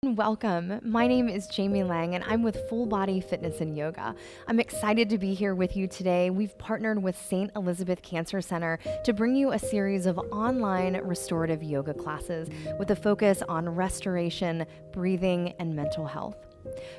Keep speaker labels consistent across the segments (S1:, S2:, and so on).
S1: Welcome. My name is Jamie Lang and I'm with Full Body Fitness and Yoga. I'm excited to be here with you today. We've partnered with St. Elizabeth Cancer Center to bring you a series of online restorative yoga classes with a focus on restoration, breathing, and mental health.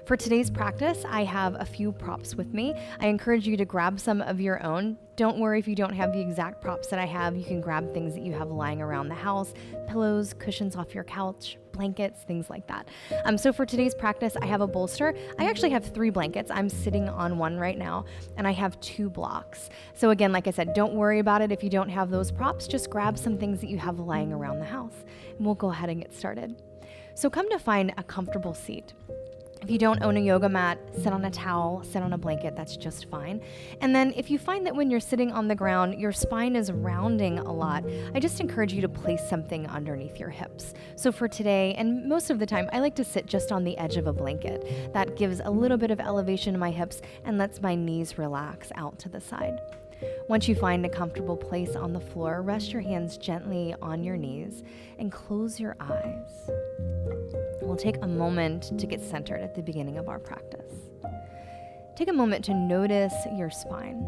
S1: For today's practice, I have a few props with me. I encourage you to grab some of your own. Don't worry if you don't have the exact props that I have. You can grab things that you have lying around the house, pillows, cushions off your couch, blankets, things like that. So for today's practice, I have a bolster. I actually have 3 blankets. I'm sitting on one right now, and I have 2 blocks. So again, like I said, don't worry about it if you don't have those props. Just grab some things that you have lying around the house, and we'll go ahead and get started. So come to find a comfortable seat. If you don't own a yoga mat, sit on a towel, sit on a blanket, that's just fine. And then if you find that when you're sitting on the ground, your spine is rounding a lot, I just encourage you to place something underneath your hips. So for today, and most of the time, I like to sit just on the edge of a blanket. That gives a little bit of elevation to my hips and lets my knees relax out to the side. Once you find a comfortable place on the floor, rest your hands gently on your knees and close your eyes. We'll take a moment to get centered at the beginning of our practice. Take a moment to notice your spine.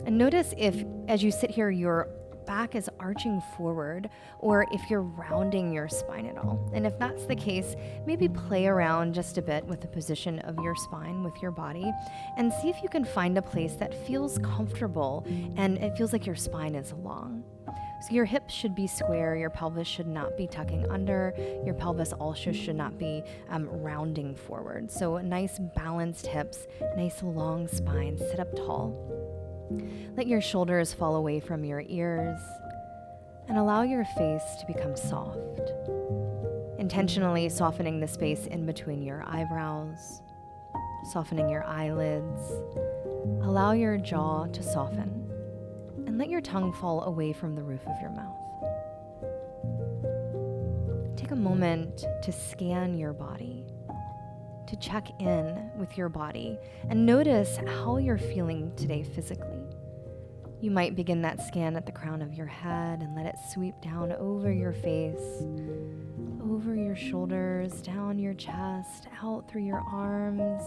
S1: And notice if, as you sit here, your back is arching forward or if you're rounding your spine at all. And if that's the case, maybe play around just a bit with the position of your spine with your body and see if you can find a place that feels comfortable and it feels like your spine is long. So your hips should be square, your pelvis should not be tucking under, your pelvis also should not be rounding forward. So nice balanced hips, nice long spine, sit up tall. Let your shoulders fall away from your ears and allow your face to become soft. Intentionally softening the space in between your eyebrows, softening your eyelids. Allow your jaw to soften. And let your tongue fall away from the roof of your mouth. Take a moment to scan your body, to check in with your body, and notice how you're feeling today physically. You might begin that scan at the crown of your head and let it sweep down over your face, over your shoulders, down your chest, out through your arms,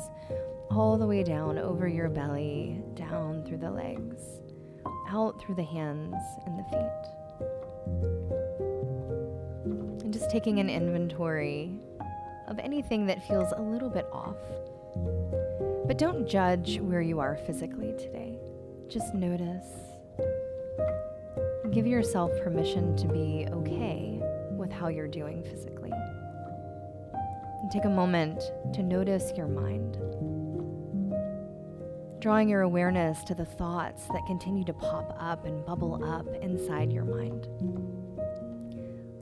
S1: all the way down over your belly, down through the legs, out through the hands and the feet. And just taking an inventory of anything that feels a little bit off. But don't judge where you are physically today. Just notice. And give yourself permission to be okay with how you're doing physically. And take a moment to notice your mind. Drawing your awareness to the thoughts that continue to pop up and bubble up inside your mind.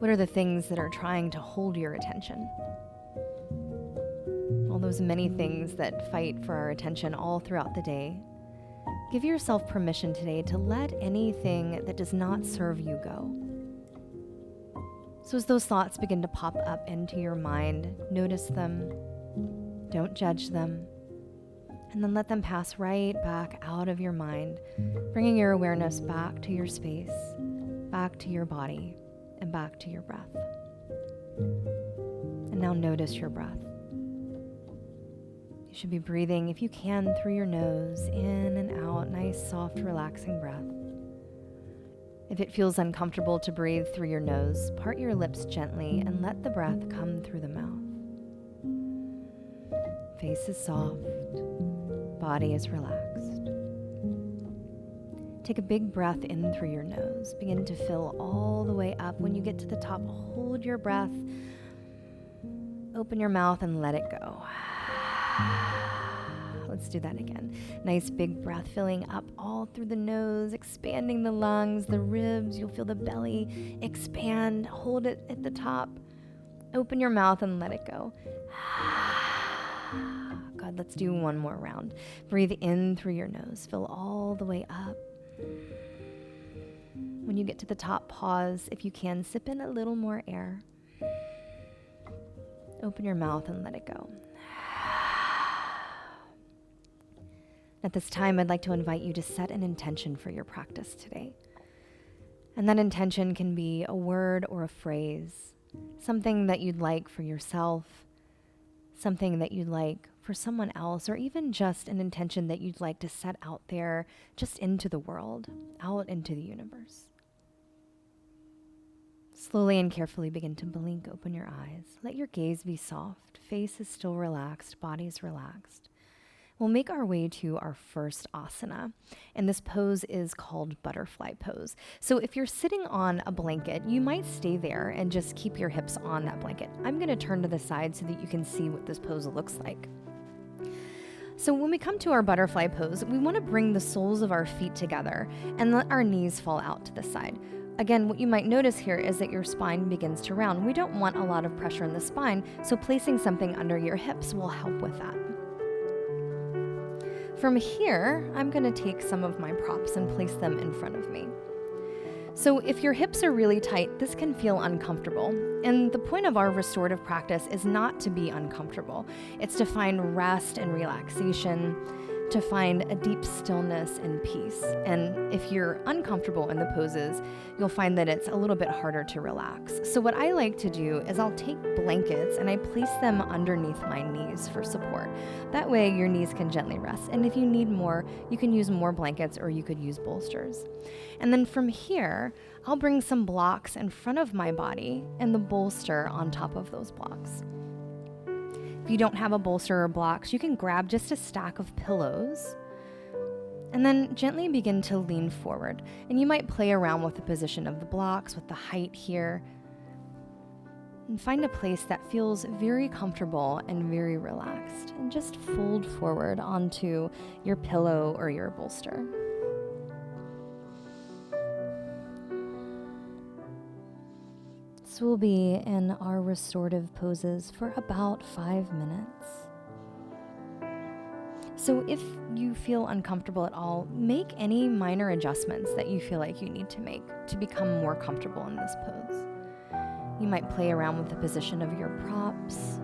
S1: What are the things that are trying to hold your attention? All those many things that fight for our attention all throughout the day. Give yourself permission today to let anything that does not serve you go. So as those thoughts begin to pop up into your mind, notice them, don't judge them, and then let them pass right back out of your mind, bringing your awareness back to your space, back to your body, and back to your breath. And now notice your breath. You should be breathing, if you can, through your nose, in and out, nice, soft, relaxing breath. If it feels uncomfortable to breathe through your nose, part your lips gently and let the breath come through the mouth. Face is soft. Body is relaxed. Take a big breath in through your nose. Begin to fill all the way up. When you get to the top, hold your breath. Open your mouth and let it go. Let's do that again. Nice big breath filling up all through the nose, expanding the lungs, the ribs. You'll feel the belly expand. Hold it at the top. Open your mouth and let it go. Good, let's do one more round. Breathe in through your nose. Fill all the way up. When you get to the top, pause. If you can, sip in a little more air. Open your mouth and let it go. At this time, I'd like to invite you to set an intention for your practice today. And that intention can be a word or a phrase. something that you'd like for yourself, something that you'd like for someone else, or even just an intention that you'd like to set out there, just into the world, out into the universe. Slowly and carefully begin to blink open your eyes. Let your gaze be soft. Face is still relaxed, body is relaxed. We'll make our way to our first asana, and this pose is called butterfly pose. So if you're sitting on a blanket, you might stay there and just keep your hips on that blanket. I'm going to turn to the side so that you can see what this pose looks like. So when we come to our butterfly pose, we want to bring the soles of our feet together and let our knees fall out to the side. Again, what you might notice here is that your spine begins to round. We don't want a lot of pressure in the spine, so placing something under your hips will help with that. From here, I'm going to take some of my props and place them in front of me. So if your hips are really tight, this can feel uncomfortable. And the point of our restorative practice is not to be uncomfortable. It's to find rest and relaxation, to find a deep stillness and peace. And if you're uncomfortable in the poses, you'll find that it's a little bit harder to relax. So what I like to do is I'll take blankets and I place them underneath my knees for support. That way your knees can gently rest. And if you need more, you can use more blankets or you could use bolsters. And then from here, I'll bring some blocks in front of my body and the bolster on top of those blocks. If you don't have a bolster or blocks, you can grab just a stack of pillows and then gently begin to lean forward. And you might play around with the position of the blocks, with the height here, and find a place that feels very comfortable and very relaxed. And just fold forward onto your pillow or your bolster. So we'll be in our restorative poses for about 5 minutes. So if you feel uncomfortable at all, make any minor adjustments that you feel like you need to make to become more comfortable in this pose. You might play around with the position of your props.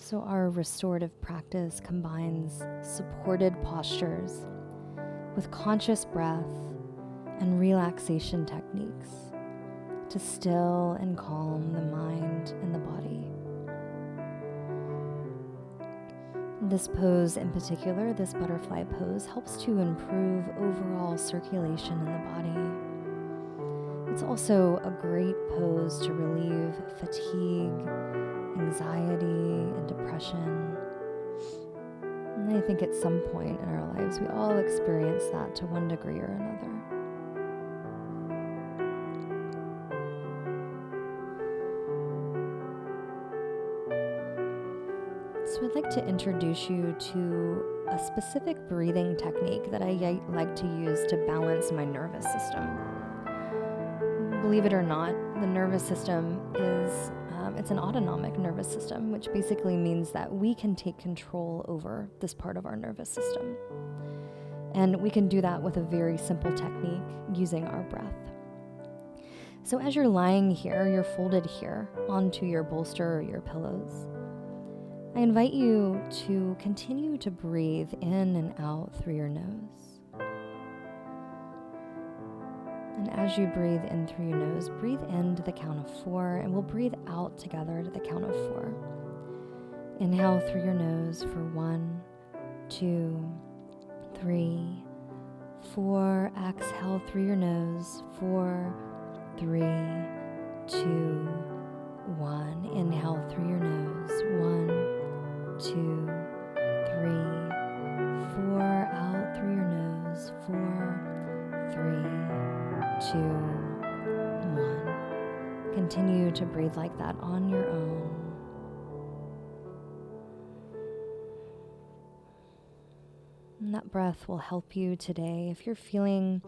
S1: So our restorative practice combines supported postures with conscious breath and relaxation techniques to still and calm the mind and the body. This pose in particular, this butterfly pose, helps to improve overall circulation in the body. It's also a great pose to relieve fatigue, anxiety, and depression. And I think at some point in our lives, we all experience that to one degree or another. So I'd like to introduce you to a specific breathing technique that I like to use to balance my nervous system. Believe it or not, the nervous system is it's an autonomic nervous system, which basically means that we can take control over this part of our nervous system. And we can do that with a very simple technique using our breath. So as you're lying here, you're folded here onto your bolster or your pillows. I invite you to continue to breathe in and out through your nose. And as you breathe in through your nose, breathe in to the count of 4, and we'll breathe out together to the count of 4. Inhale through your nose for 1, 2, 3, 4. Exhale through your nose, 4, 3, 2, 1. Inhale through your nose, 1, 2, 3, 4. Out through your nose, 4, 3, 2, 1. Continue to breathe like that on your own. And that breath will help you today. If you're feeling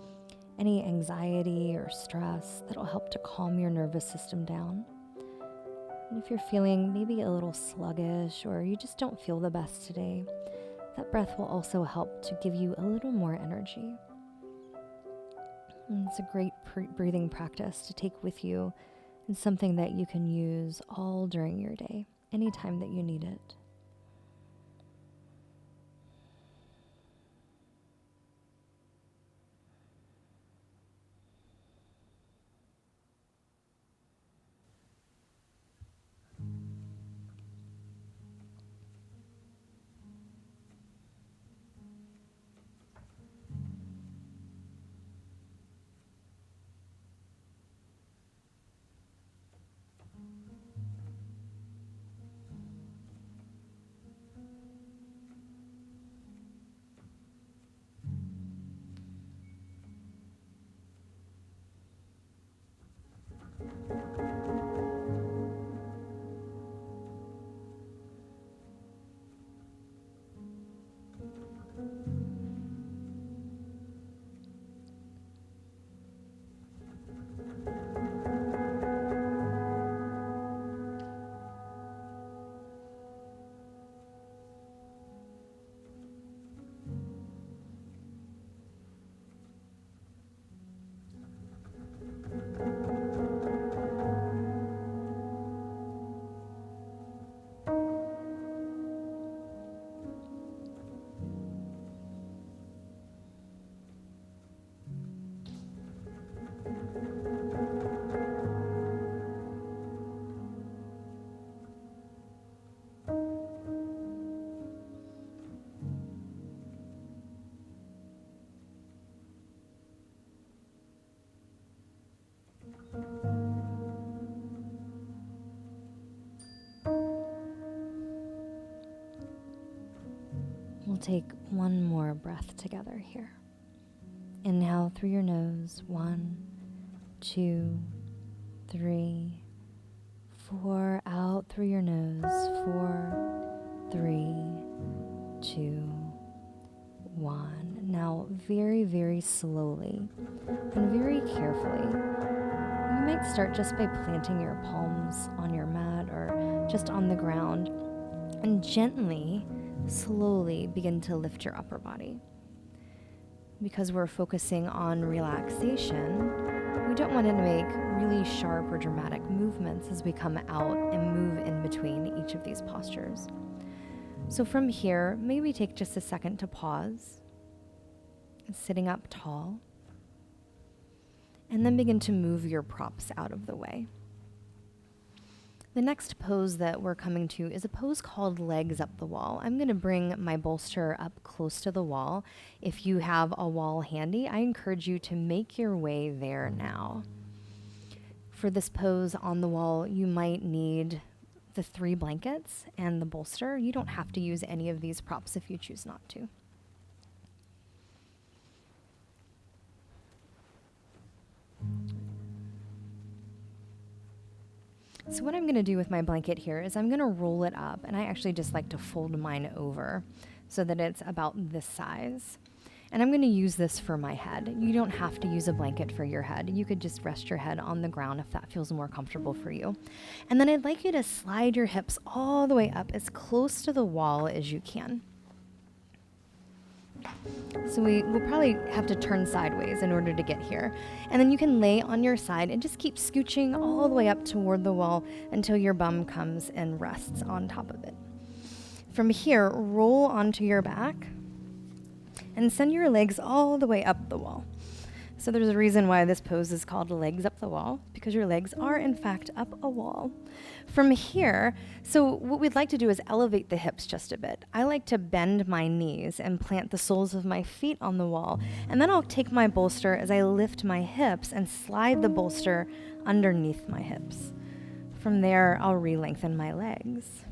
S1: any anxiety or stress, that'll help to calm your nervous system down. And if you're feeling maybe a little sluggish or you just don't feel the best today, that breath will also help to give you a little more energy. And it's a great breathing practice to take with you and something that you can use all during your day, anytime that you need it. take one more breath together here. Inhale through your nose, 1, 2, 3, 4. Out through your nose, 4, 3, 2, 1. Now, very, very slowly and very carefully, you might start just by planting your palms on your mat or just on the ground and gently, slowly begin to lift your upper body. Because we're focusing on relaxation, we don't want to make really sharp or dramatic movements as we come out and move in between each of these postures. So from here, maybe take just a second to pause, sitting up tall, and then begin to move your props out of the way. The next pose that we're coming to is a pose called legs up the wall. I'm going to bring my bolster up close to the wall. If you have a wall handy, I encourage you to make your way there now. For this pose on the wall, you might need the 3 blankets and the bolster. You don't have to use any of these props if you choose not to. So what I'm going to do with my blanket here is I'm going to roll it up, and I actually just like to fold mine over so that it's about this size. And I'm going to use this for my head. You don't have to use a blanket for your head. You could just rest your head on the ground if that feels more comfortable for you. And then I'd like you to slide your hips all the way up as close to the wall as you can. So we'll probably have to turn sideways in order to get here. And then you can lay on your side and just keep scooching all the way up toward the wall until your bum comes and rests on top of it. From here, roll onto your back and send your legs all the way up the wall. So there's a reason why this pose is called legs up the wall, because your legs are in fact up a wall. From here, so what we'd like to do is elevate the hips just a bit. I like to bend my knees and plant the soles of my feet on the wall, and then I'll take my bolster as I lift my hips and slide the bolster underneath my hips. From there, I'll re-lengthen my legs.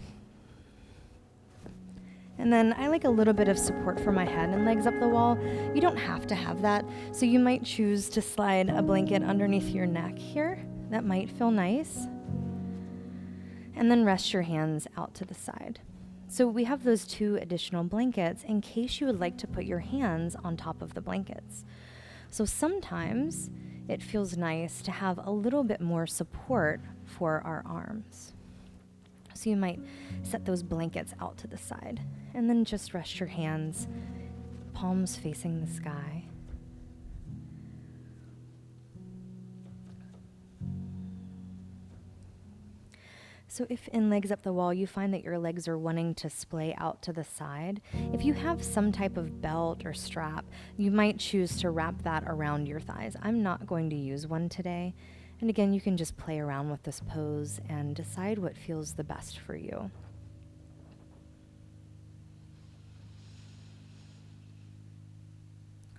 S1: And then I like a little bit of support for my head and legs up the wall. You don't have to have that, so you might choose to slide a blanket underneath your neck here. That might feel nice. And then rest your hands out to the side. So we have those 2 additional blankets in case you would like to put your hands on top of the blankets. So sometimes it feels nice to have a little bit more support for our arms. So you might set those blankets out to the side and then just rest your hands, palms facing the sky. So if in legs up the wall you find that your legs are wanting to splay out to the side, if you have some type of belt or strap, you might choose to wrap that around your thighs. I'm not going to use one today. And again, you can just play around with this pose and decide what feels the best for you.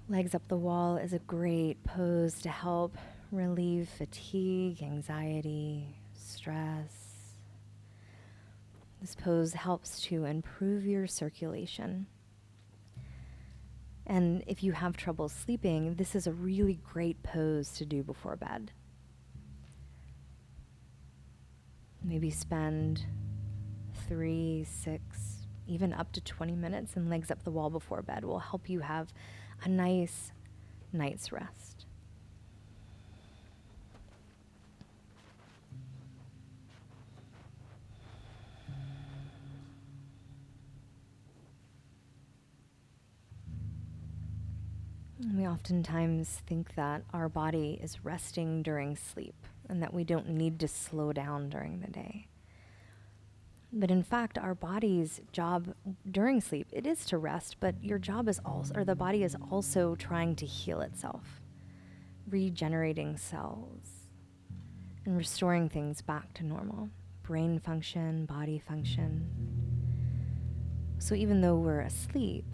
S1: Legs up the wall is a great pose to help relieve fatigue, anxiety, stress. This pose helps to improve your circulation. And if you have trouble sleeping, this is a really great pose to do before bed. Maybe spend 3, 6, even up to 20 minutes in legs up the wall before bed will help you have a nice night's rest. We oftentimes think that our body is resting during sleep and that we don't need to slow down during the day. But in fact, our body's job during sleep, it is to rest, but your job is also, or the body is also trying to heal itself, regenerating cells and restoring things back to normal, brain function, body function. So even though we're asleep,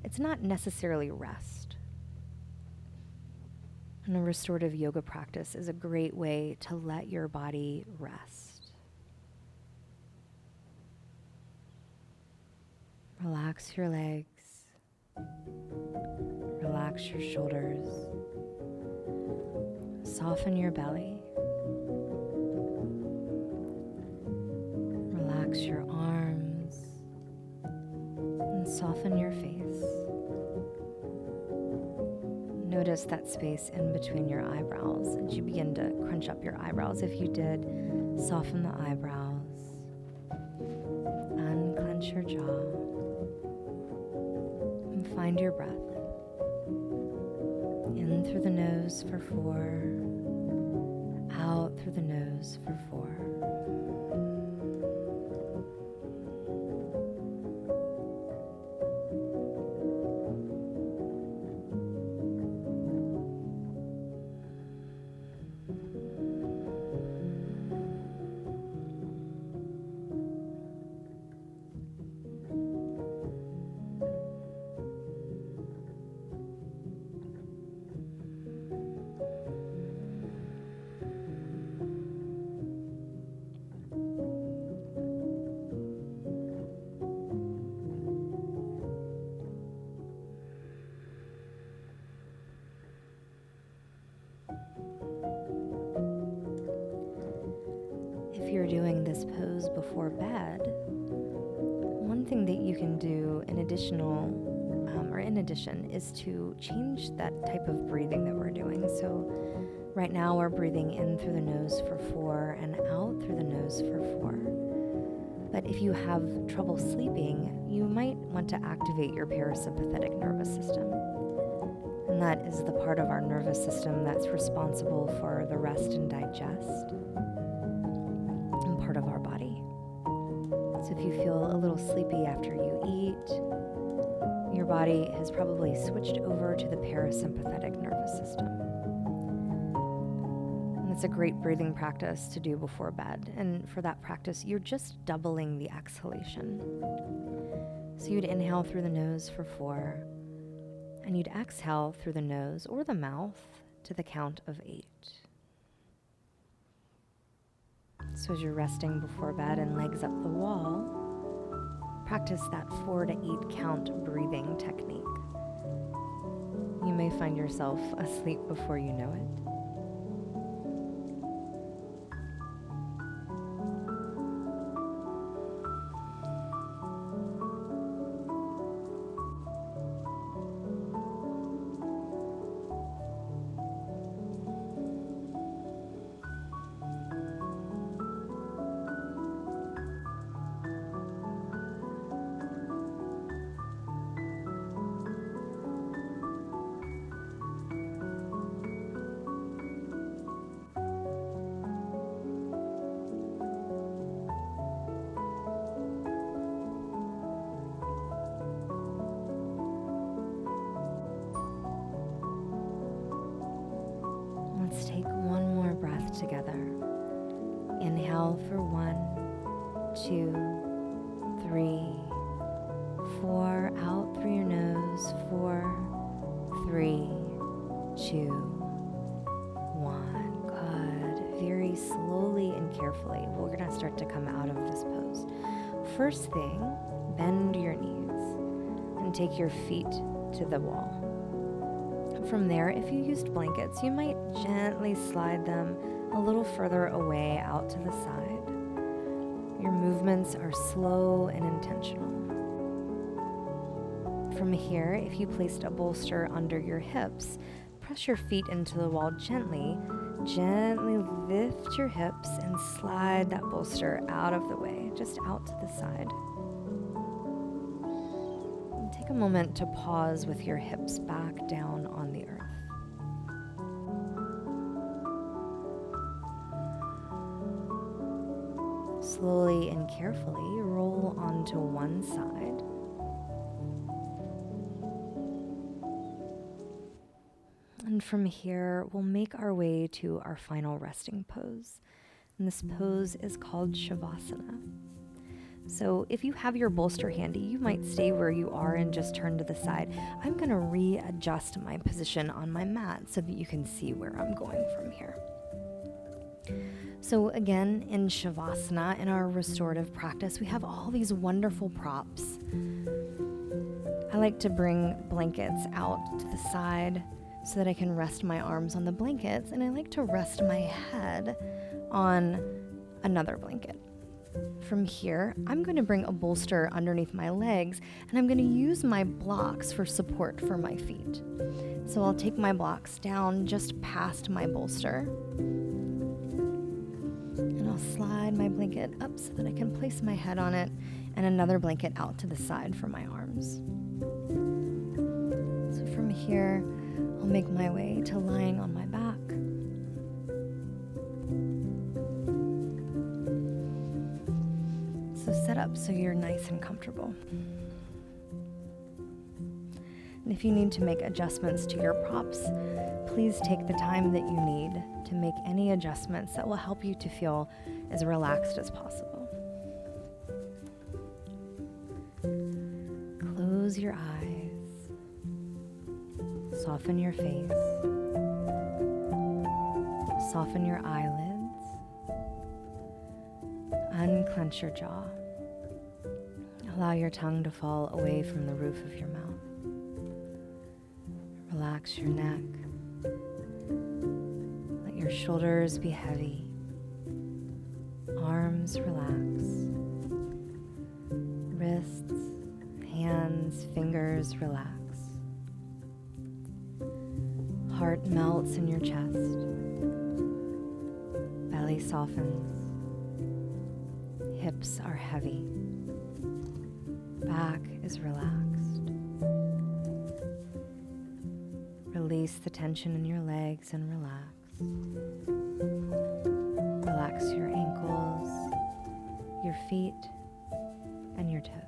S1: it's not necessarily rest. And a restorative yoga practice is a great way to let your body rest. Relax your legs. Relax your shoulders. Soften your belly. Relax your arms and soften your face. Notice that space in between your eyebrows as you begin to crunch up your eyebrows. If you did, soften the eyebrows, unclench your jaw, and find your breath. In through the nose for 4, out through the nose for 4. If you're doing this pose before bed, one thing that you can do in addition is to change that type of breathing that we're doing. So right now we're breathing in through the nose for 4 and out through the nose for 4. But if you have trouble sleeping, you might want to activate your parasympathetic nervous system. And that is the part of our nervous system that's responsible for the rest and digest and part of our body. So if you feel a little sleepy after you eat, your body has probably switched over to the parasympathetic nervous system. And it's a great breathing practice to do before bed. And for that practice, you're just doubling the exhalation. So you'd inhale through the nose for 4, and you'd exhale through the nose or the mouth to the count of 8. So as you're resting before bed and legs up the wall, practice that 4 to 8 count breathing technique. You may find yourself asleep before you know it. Let's take one more breath together. Inhale for 1, 2, 3, 4. Out through your nose. 4, 3, 2, 1. Good. Very slowly and carefully, we're going to start to come out of this pose. First thing, bend your knees and take your feet to the wall. From there, if you used blankets, you might gently slide them a little further away out to the side. Your movements are slow and intentional. From here, if you placed a bolster under your hips, press your feet into the wall gently. Gently lift your hips and slide that bolster out of the way, just out to the side. Take a moment to pause with your hips back down on the earth. Slowly and carefully roll onto one side. And from here, we'll make our way to our final resting pose. And this pose is called Savasana. So if you have your bolster handy, you might stay where you are and just turn to the side. I'm going to readjust my position on my mat so that you can see where I'm going from here. So again, in Savasana, in our restorative practice, we have all these wonderful props. like to bring blankets out to the side so that I can rest my arms on the blankets, and I like to rest my head on another blanket. From here, I'm going to bring a bolster underneath my legs, and I'm going to use my blocks for support for my feet. So I'll take my blocks down just past my bolster, and I'll slide my blanket up so that I can place my head on it, and another blanket out to the side for my arms. So from here, I'll make my way to lying on my back. So set up so you're nice and comfortable. And if you need to make adjustments to your props, please take the time that you need to make any adjustments that will help you to feel as relaxed as possible. Close your eyes. Soften your face. Soften your eyelids. Unclench your jaw. Allow your tongue to fall away from the roof of your mouth. Relax your neck. Let your shoulders be heavy. Arms relax. Wrists, hands, fingers relax. Heart melts in your chest. Belly softens. Hips are heavy. Back is relaxed. Release the tension in your legs and relax. Relax your ankles, your feet, and your toes.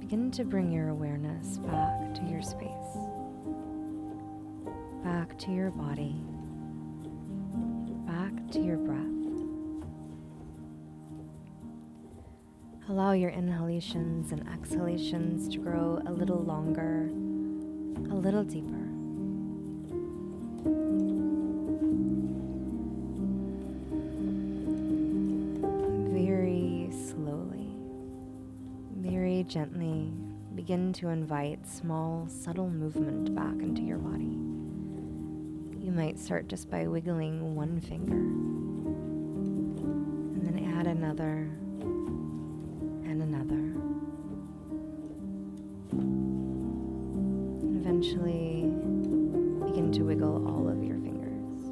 S1: begin to bring your awareness back to your space, back to your body, back to your breath. Allow your inhalations and exhalations to grow a little longer, a little deeper. Very slowly, very gently, begin to invite small, subtle movement back into your body. You might start just by wiggling one finger, and then add another, and another. And eventually begin to wiggle all of your fingers.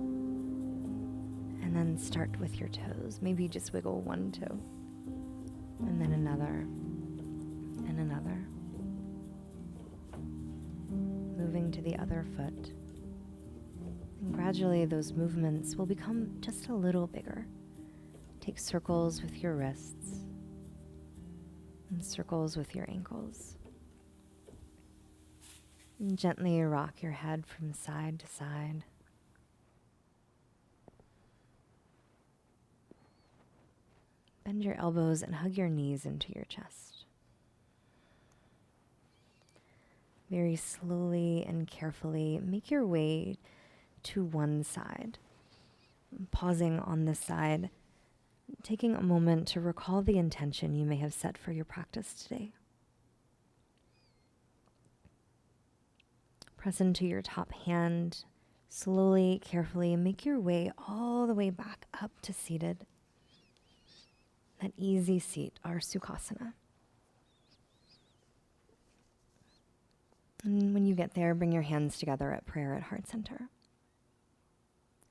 S1: And then start with your toes. Maybe just wiggle one toe. And then another. And another. Moving to the other foot. And gradually those movements will become just a little bigger. Take circles with your wrists. And circles with your ankles. And gently rock your head from side to side. Bend your elbows and hug your knees into your chest. Very slowly and carefully make your way to one side. Pausing on this side, taking a moment to recall the intention you may have set for your practice today. Press into your top hand. Slowly, carefully make your way all the way back up to seated. That easy seat, our Sukhasana. And when you get there, bring your hands together at prayer at Heart Center.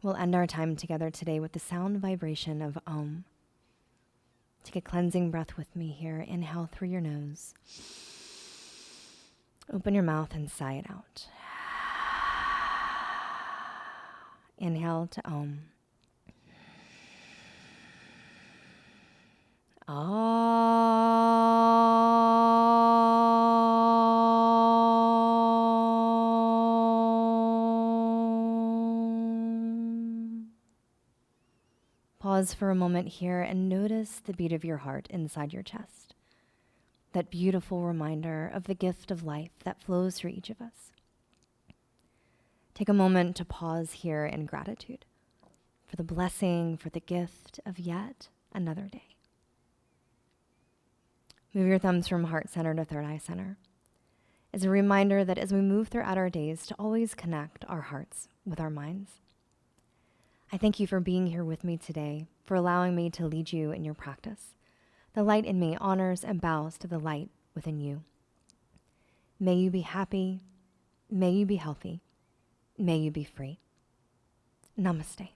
S1: We'll end our time together today with the sound vibration of Om. Take a cleansing breath with me here. Inhale through your nose. Open your mouth and sigh it out. Inhale to Om. Pause for a moment here and notice the beat of your heart inside your chest. That beautiful reminder of the gift of life that flows through each of us. Take a moment to pause here in gratitude for the blessing, for the gift of yet another day. Move your thumbs from heart center to third eye center as a reminder that as we move throughout our days to always connect our hearts with our minds. I thank you for being here with me today, for allowing me to lead you in your practice. The light in me honors and bows to the light within you. May you be happy. May you be healthy. May you be free. Namaste.